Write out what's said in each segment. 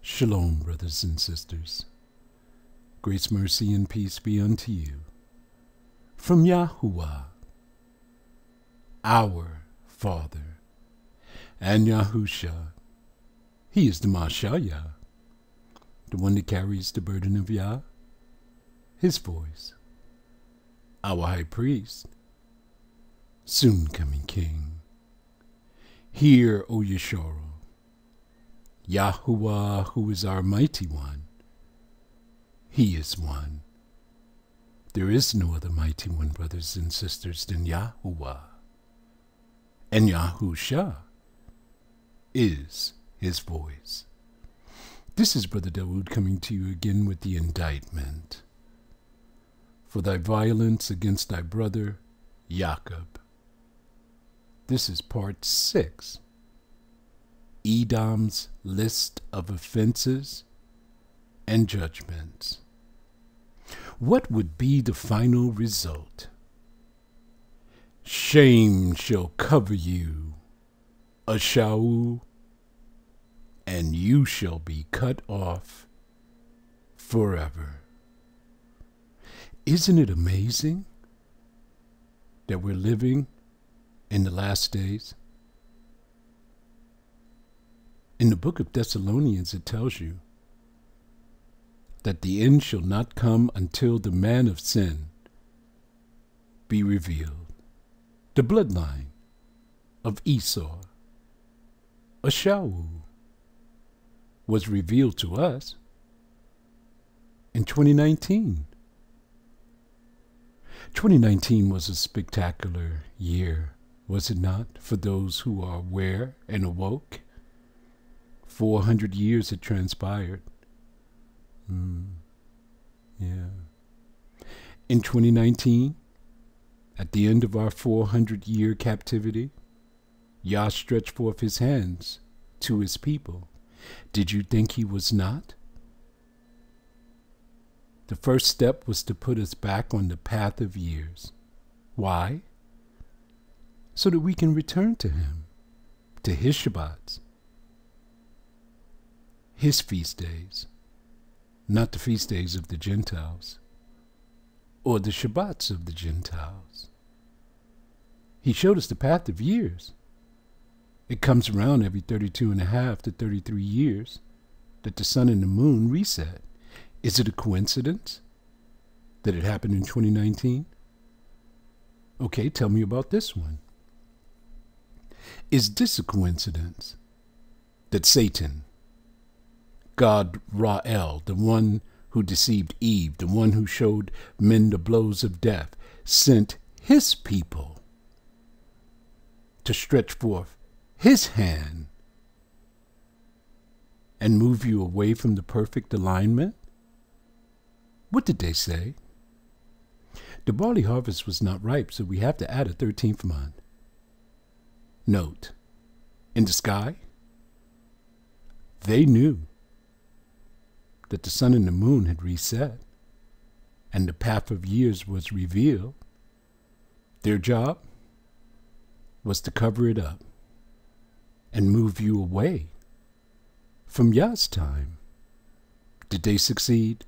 Shalom, brothers and sisters. Grace, mercy, and peace be unto you. From Yahuwah, our Father, and Yahusha. He is the Mashayah, the one that carries the burden of Yah, his voice, our high priest, soon coming King. Hear, O Yeshua, Yahuwah, who is our mighty one. He is one. There is no other mighty one, brothers and sisters, than Yahuwah. And Yahusha is his voice. This is Brother Dawood coming to you again with the indictment. For thy violence against thy brother, Yacub. This is part 6. Edom's list of offenses and judgments. What would be the final result? Shame shall cover you, Ashau, and you shall be cut off forever. Isn't it amazing that we're living in the last days? In the book of Thessalonians, it tells you that the end shall not come until the man of sin be revealed. The bloodline of Esau, Ashau, was revealed to us in 2019. 2019 was a spectacular year, was it not, for those who are aware and awoke? 400 years had transpired. Yeah. In 2019, at the end of our 400-year captivity, Yah stretched forth his hands to his people. Did you think he was not? The first step was to put us back on the path of years. Why? So that we can return to him, to his Shabbats, his feast days, not the feast days of the Gentiles, or the Shabbats of the Gentiles. He showed us the path of years. It comes around every 32.5 to 33 years that the sun and the moon reset. Is it a coincidence that it happened in 2019? Okay, tell me about this one. Is this a coincidence that Satan, God Ra'el, the one who deceived Eve, the one who showed men the blows of death, sent his people to stretch forth his hand and move you away from the perfect alignment? What did they say? The barley harvest was not ripe, so we have to add a 13th month. Note, in the sky, they knew that the sun and the moon had reset and the path of years was revealed. Their job was to cover it up and move you away from Yah's time. Did they succeed?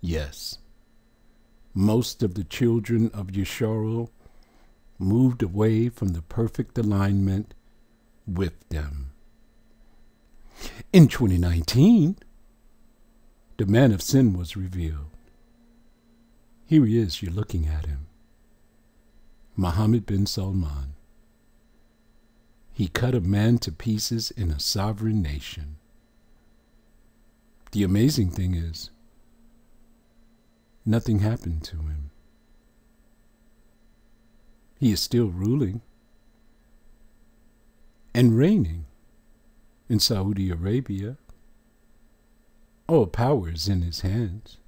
Yes. Most of the children of Yisrael moved away from the perfect alignment with them. In 2019, the man of sin was revealed. Here he is, you're looking at him. Mohammed bin Salman. He cut a man to pieces in a sovereign nation. The amazing thing is, nothing happened to him. He is still ruling and reigning in Saudi Arabia. All power is in his hands.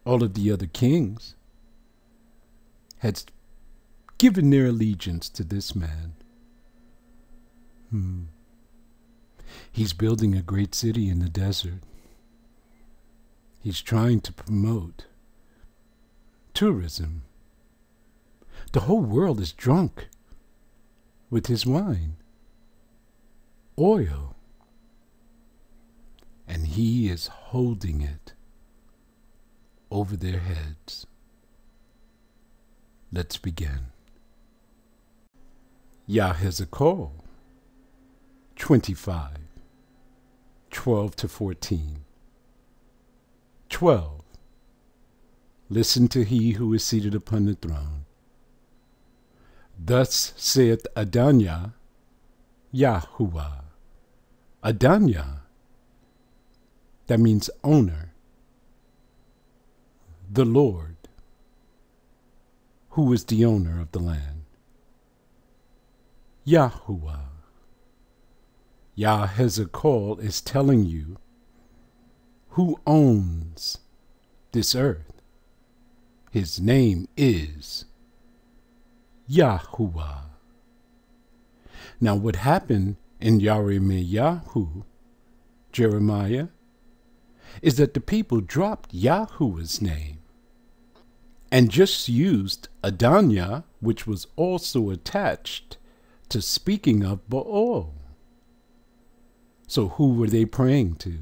All of the other kings had given their allegiance to this man. He's building a great city in the desert. He's trying to promote tourism. The whole world is drunk with his wine, oil, he is holding it over their heads. Let's begin. YAHEZAQAL 25, 12 to 14. 12. Listen to he who is seated upon the throne. Thus saith Adonai, Yahuwah. Adonai, that means owner. The Lord, who is the owner of the land. Yahuwah. YAHEZAQAL is telling you who owns this earth. His name is Yahuwah. Now what happened in YARAMEYAHU Jeremiah is that the people dropped Yahuwah's name and just used Adonai, which was also attached to speaking of Baal. So who were they praying to?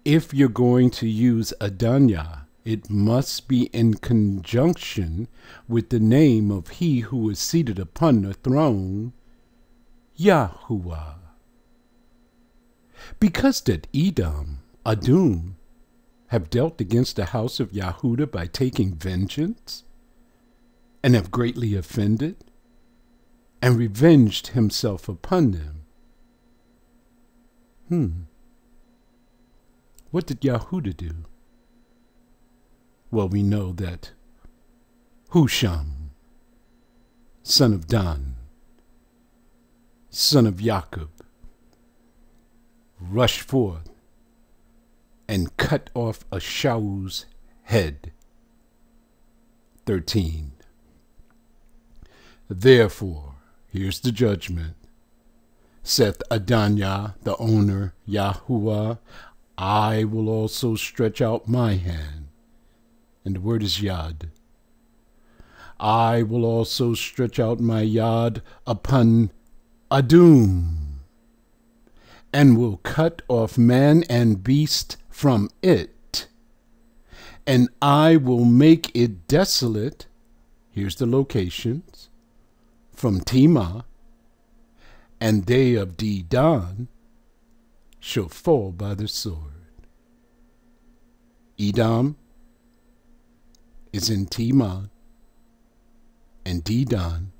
If you're going to use Adonai, it must be in conjunction with the name of he who is seated upon the throne, Yahuwah. Because that Edom, have dealt against the house of Yehudah by taking vengeance, and have greatly offended, and revenged himself upon them. What did Yehudah do? Well, we know that Husham, son of Dan, son of Yacub, rushed forth and cut off a Shaul's head. 13. Therefore, here's the judgment, saith Adonai, the owner, Yahuwah, I will also stretch out my hand. And the word is Yad. I will also stretch out my Yad upon Edom, and will cut off man and beast from it, and I will make it desolate. Here's the locations. From Tema, and they of Dedan shall fall by the sword. Edom is in Tema and Dedan.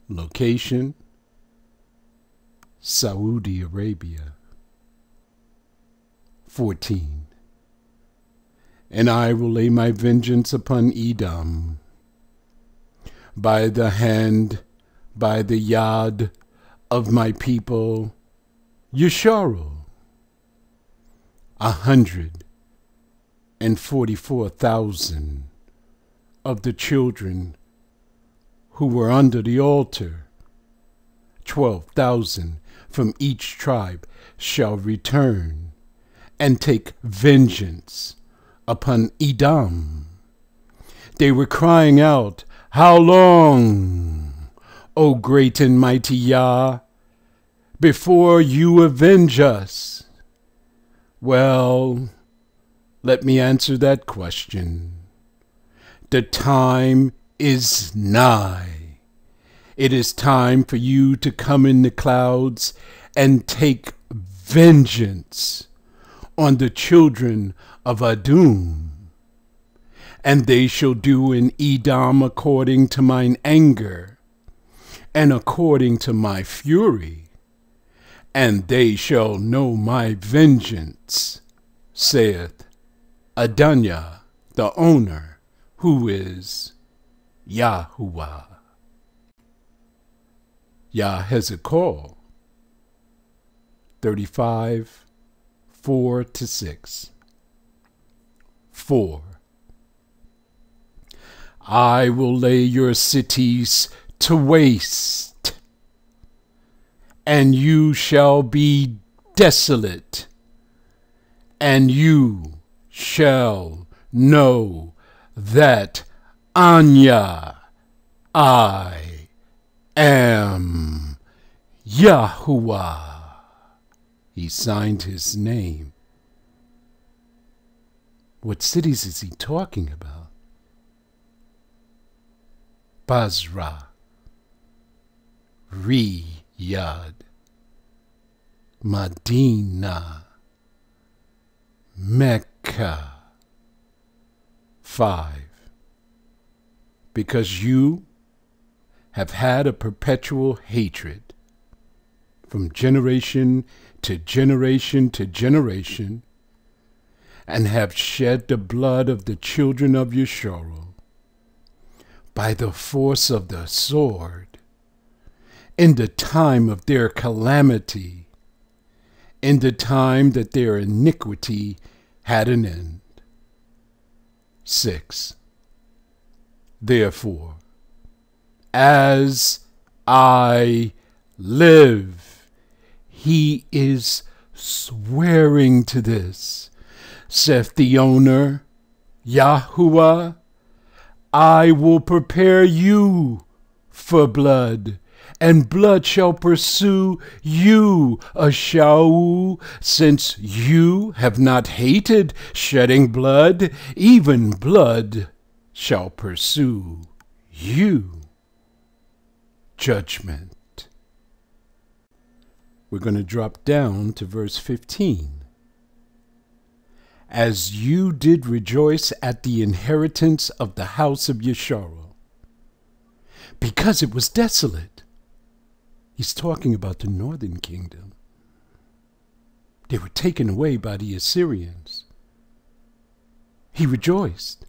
Location, Saudi Arabia. 14. And I will lay my vengeance upon Edom by the hand, by the Yad of my people, Yesharu. 144,000 of the children who were under the altar, 12,000 from each tribe, shall return and take vengeance upon Edom. They were crying out, how long, O great and mighty Yah, before you avenge us? Well, let me answer that question. The time is nigh. It is time for you to come in the clouds and take vengeance on the children of Edom. And they shall do in Edom according to mine anger, and according to my fury, and they shall know my vengeance, saith Adonai, the owner, who is Yahuwah. YAHEZAQAL 35, 4 to 6. 4. I will lay your cities to waste, and you shall be desolate, and you shall know that Anya, I am Yahuwah. He signed his name. What cities is he talking about? Basra, Riyadh, Medina, Mecca. 5. Because you have had a perpetual hatred from generation to generation to generation, and have shed the blood of the children of Yasharel by the force of the sword in the time of their calamity, in the time that their iniquity had an end. 6. Therefore, as I live, he is swearing to this, saith the owner, Yahuwah, I will prepare you for blood, and blood shall pursue you, Ashau, since you have not hated shedding blood, even blood shall pursue you. Judgment. We're going to drop down to verse 15. As you did rejoice at the inheritance of the house of Yasharel, because it was desolate. He's talking about the northern kingdom. They were taken away by the Assyrians. He rejoiced.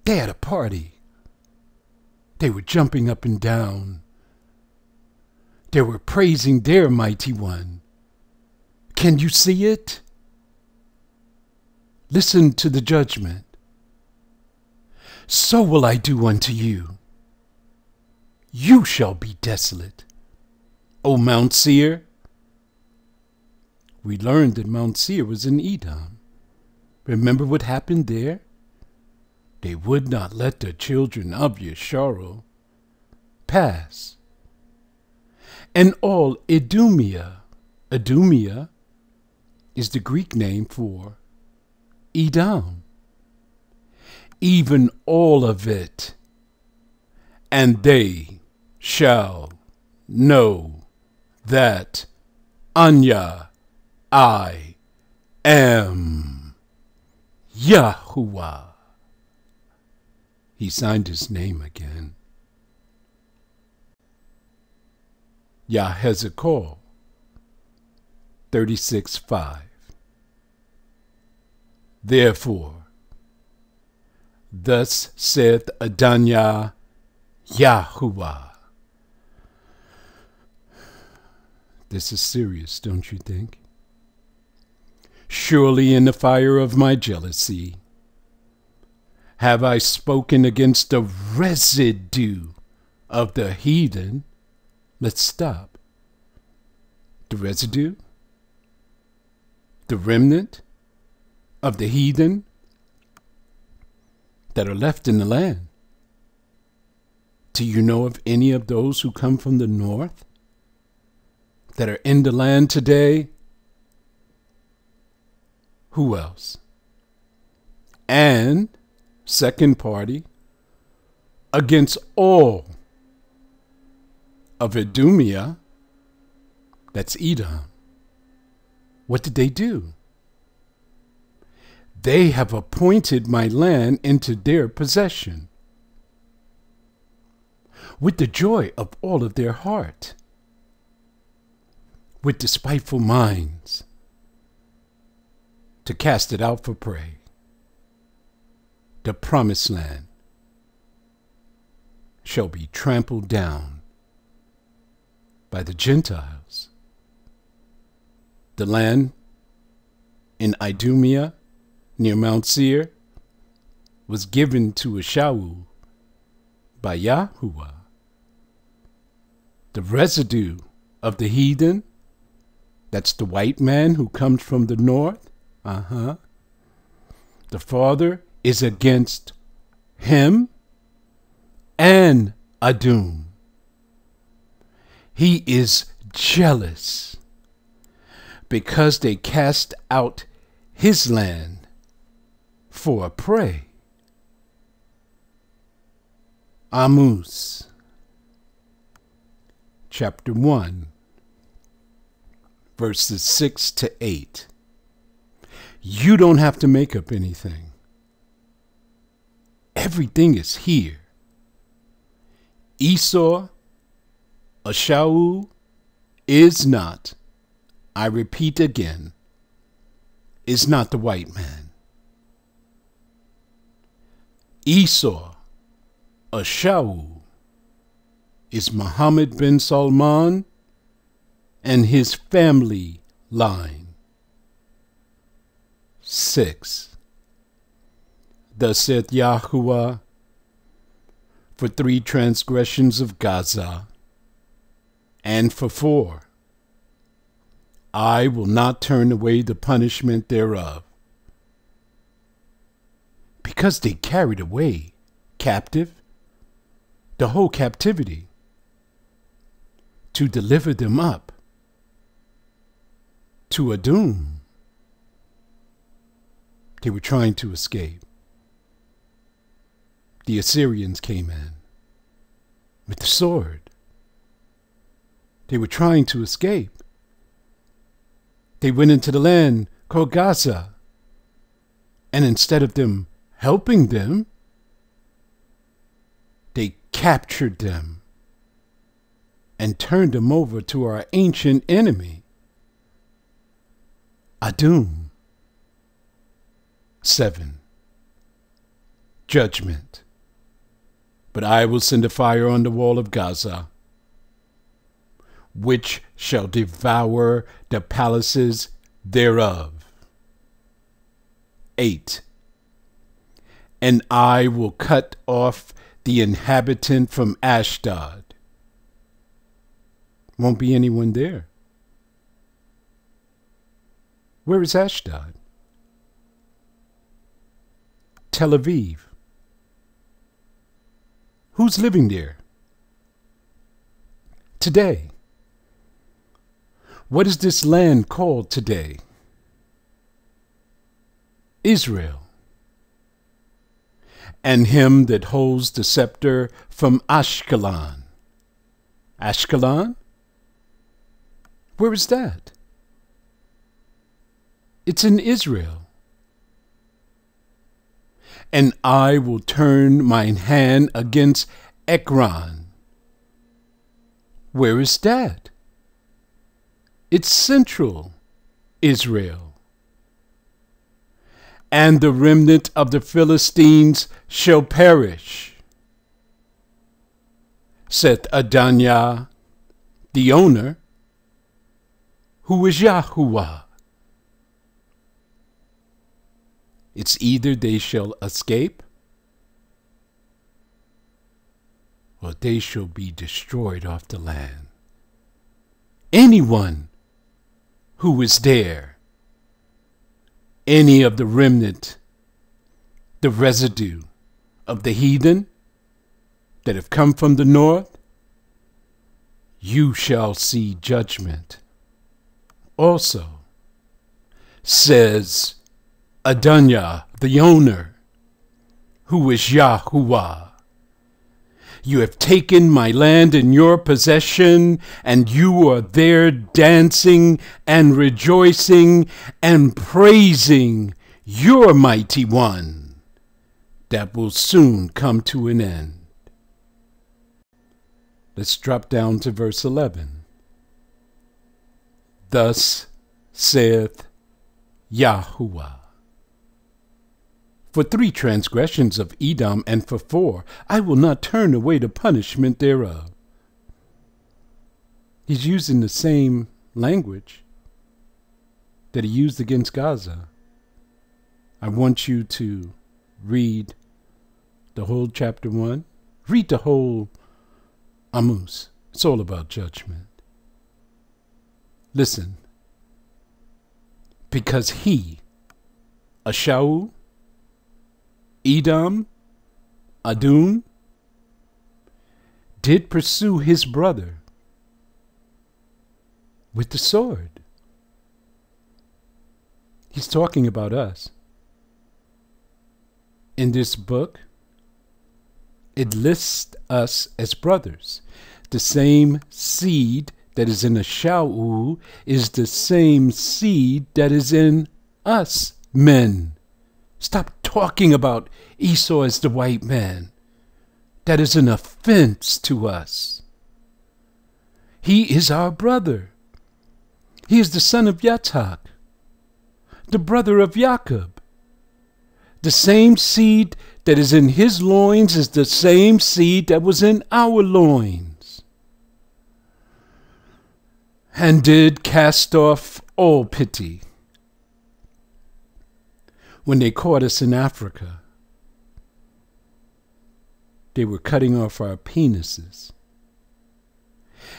They had a party. They were jumping up and down. They were praising their mighty one. Can you see it? Listen to the judgment. So will I do unto you. You shall be desolate, O Mount Seir. We learned that Mount Seir was in Edom. Remember what happened there? They would not let the children of Yasharel pass. And all Idumea. Idumea is the Greek name for Edom. Even all of it. And they shall know that Anya I am Yahuwah. He signed his name again. YAHEZAQAL 36:5. Therefore, thus saith Adonai Yahuwah. This is serious, don't you think? Surely in the fire of my jealousy have I spoken against the residue of the heathen. Let's stop. The residue? The remnant of the heathen that are left in the land. Do you know of any of those who come from the north that are in the land today? Who else? And second party, against all of Idumea, that's Edom. What did they do? They have appointed my land into their possession with the joy of all of their heart, with despiteful minds, to cast it out for prey. The promised land shall be trampled down by the Gentiles. The land in Idumea near Mount Seir was given to Ashau by Yahuwah. The residue of the heathen, that's the white man who comes from the north. The Father is against him and Edom. He is jealous because they cast out his land for a prey. Amus, chapter 1, verses 6 to 8. You don't have to make up anything. Everything is here. Esau, Ashau, is not, I repeat again, is not the white man. Esau, Ashau, is Muhammad bin Salman and his family line. 6. Thus saith Yahuwah, for 3 transgressions of Gaza, and for 4, I will not turn away the punishment thereof, because they carried away captive the whole captivity, to deliver them up to Edom. They were trying to escape. The Assyrians came in with the sword. They were trying to escape. They went into the land called Gaza, and instead of them helping them, they captured them and turned them over to our ancient enemy, Edom. 7. Judgment. But I will send a fire on the wall of Gaza, which shall devour the palaces thereof. 8. And I will cut off the inhabitant from Ashdod. Won't be anyone there. Where is Ashdod? Tel Aviv. Who's living there today? What is this land called today? Israel. And him that holds the scepter from Ashkelon. Ashkelon? Where is that? It's in Israel. And I will turn mine hand against Ekron. Where is that? It's central Israel. And the remnant of the Philistines shall perish, saith Adoniah, the owner, who is Yahuwah. It's either they shall escape, or they shall be destroyed off the land. Anyone who is there, any of the remnant, the residue of the heathen that have come from the north, you shall see judgment. Also, says Adoniah, the owner, who is Yahuwah, you have taken my land in your possession, and you are there dancing and rejoicing and praising your mighty one that will soon come to an end. Let's drop down to verse 11. Thus saith Yahuwah, for 3 transgressions of Edom, and for 4, I will not turn away the punishment thereof. He's using the same language that he used against Gaza. I want you to read the whole chapter 1. Read the whole Amus. It's all about judgment. Listen. Because he, Ashau, Edom, Edom, did pursue his brother with the sword. He's talking about us. In this book, it lists us as brothers. The same seed that is in Esau is the same seed that is in us men. Stop talking about Esau as the white man. That is an offense to us. He is our brother. He is the son of Yitzhak, the brother of Yacub. The same seed that is in his loins is the same seed that was in our loins, and did cast off all pity. When they caught us in Africa, they were cutting off our penises,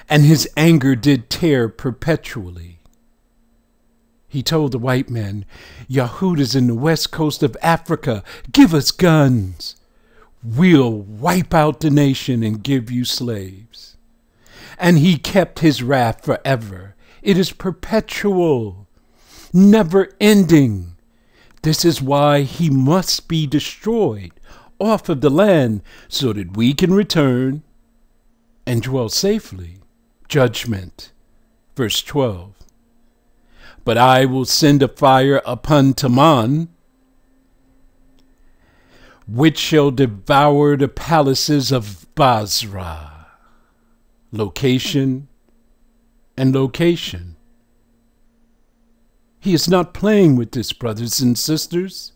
and his anger did tear perpetually. He told the white men, Yahud is in the west coast of Africa. Give us guns. We'll wipe out the nation and give you slaves. And he kept his wrath forever. It is perpetual, never ending. This is why he must be destroyed off of the land so that we can return and dwell safely. Judgment. Verse 12. But I will send a fire upon Taman, which shall devour the palaces of Basra. Location and location. He is not playing with this, brothers and sisters.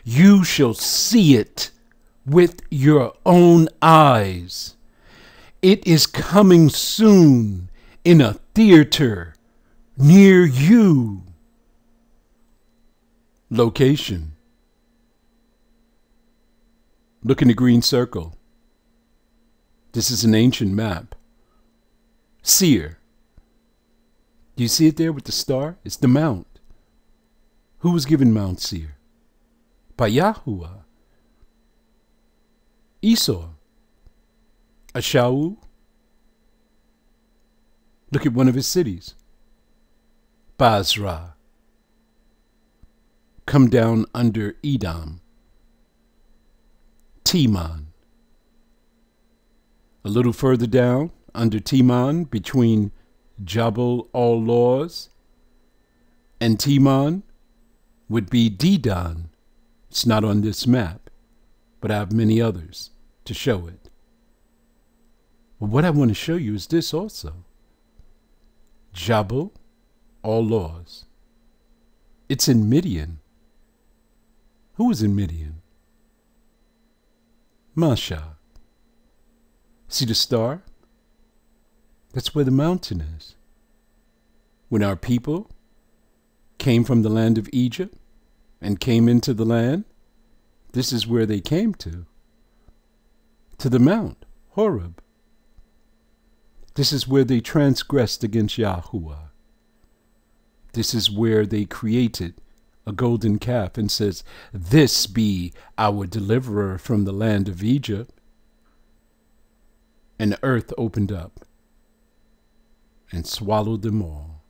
You shall see it with your own eyes. It is coming soon in a theater near you. Location. Look in the green circle. This is an ancient map. Seir. Do you see it there with the star? It's the mount. Who was given Mount Seir? By Yahuwah. Esau. Esau. Look at one of his cities. Basra. Come down under Edom. Teman. A little further down, under Teman, between Jabal al-Lawz and Teman, would be Dedan. It's not on this map, but I have many others to show it. But what I want to show you is this also. Jabal al-Lawz. It's in Midian. Who is in Midian? Masha. See the star? That's where the mountain is. When our people came from the land of Egypt and came into the land, this is where they came to the mount, Horeb. This is where they transgressed against Yahuwah. This is where they created a golden calf and says, this be our deliverer from the land of Egypt. And the earth opened up and swallowed them all.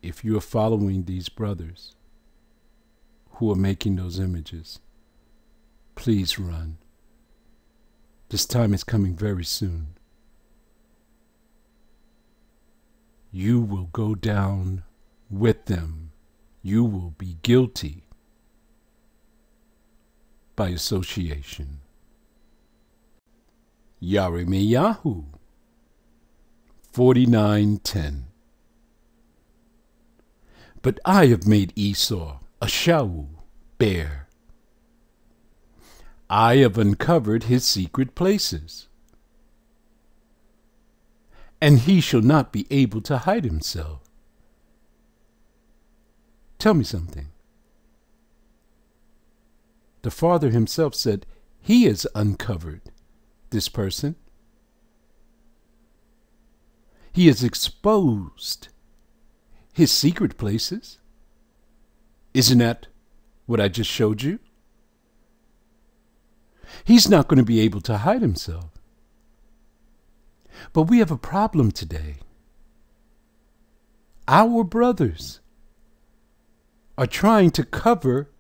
If you are following these brothers who are making those images, please run. This time is coming very soon. You will go down with them. You will be guilty by association. YARAMEYAHU 49:10. But I have made Esau a Shaul bare. I have uncovered his secret places, and he shall not be able to hide himself. Tell me something. The Father himself said he has uncovered this person. He has exposed his secret places. Isn't that what I just showed you? He's not going to be able to hide himself. But we have a problem today. our brothers are trying to cover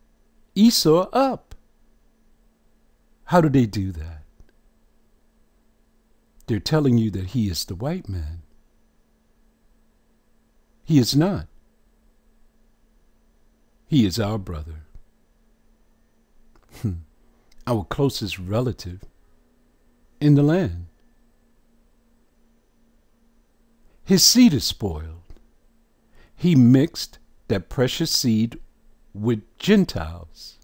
Esau up. How do they do that? They're telling you that he is the white man. He is not. He is our brother. Our closest relative in the land. His seed is spoiled. He mixed that precious seed with Gentiles.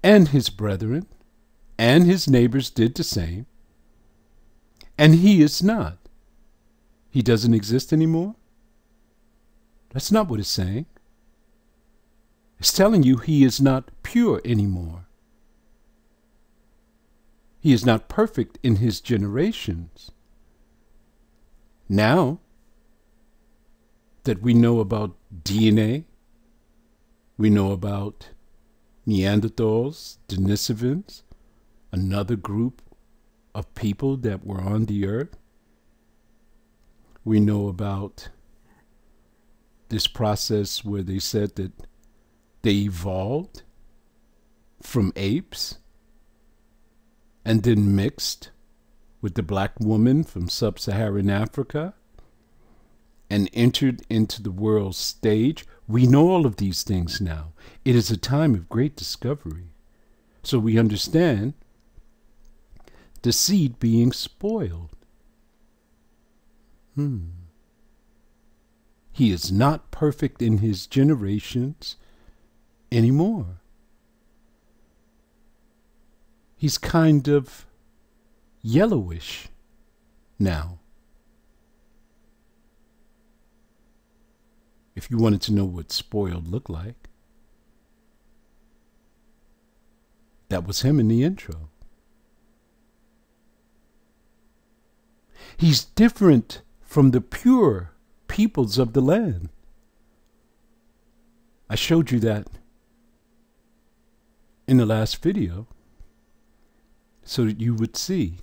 And his brethren and his neighbors did the same. And he is not. He doesn't exist anymore? That's not what it's saying. It's telling you he is not pure anymore. He is not perfect in his generations. Now that we know about DNA, we know about Neanderthals, Denisovans, another group of people that were on the earth. We know about this process where they said that they evolved from apes and then mixed with the black woman from sub-Saharan Africa and entered into the world stage. We know all of these things now. It is a time of great discovery. So we understand the seed being spoiled. He is not perfect in his generations anymore. He's kind of yellowish now. If you wanted to know what spoiled looked like, that was him in the intro. He's different from the pure peoples of the land. I showed you that in the last video so that you would see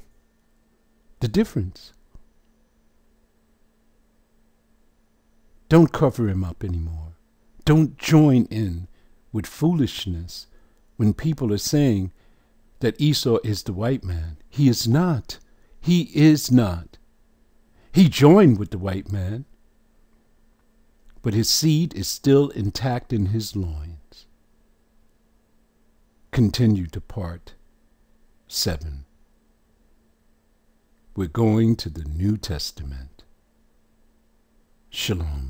the difference. Don't cover him up anymore. Don't join in with foolishness when people are saying that Esau is the white man. He is not. He is not. He joined with the white man, but his seed is still intact in his loins. Continue to part 7. We're going to the New Testament. Shalom.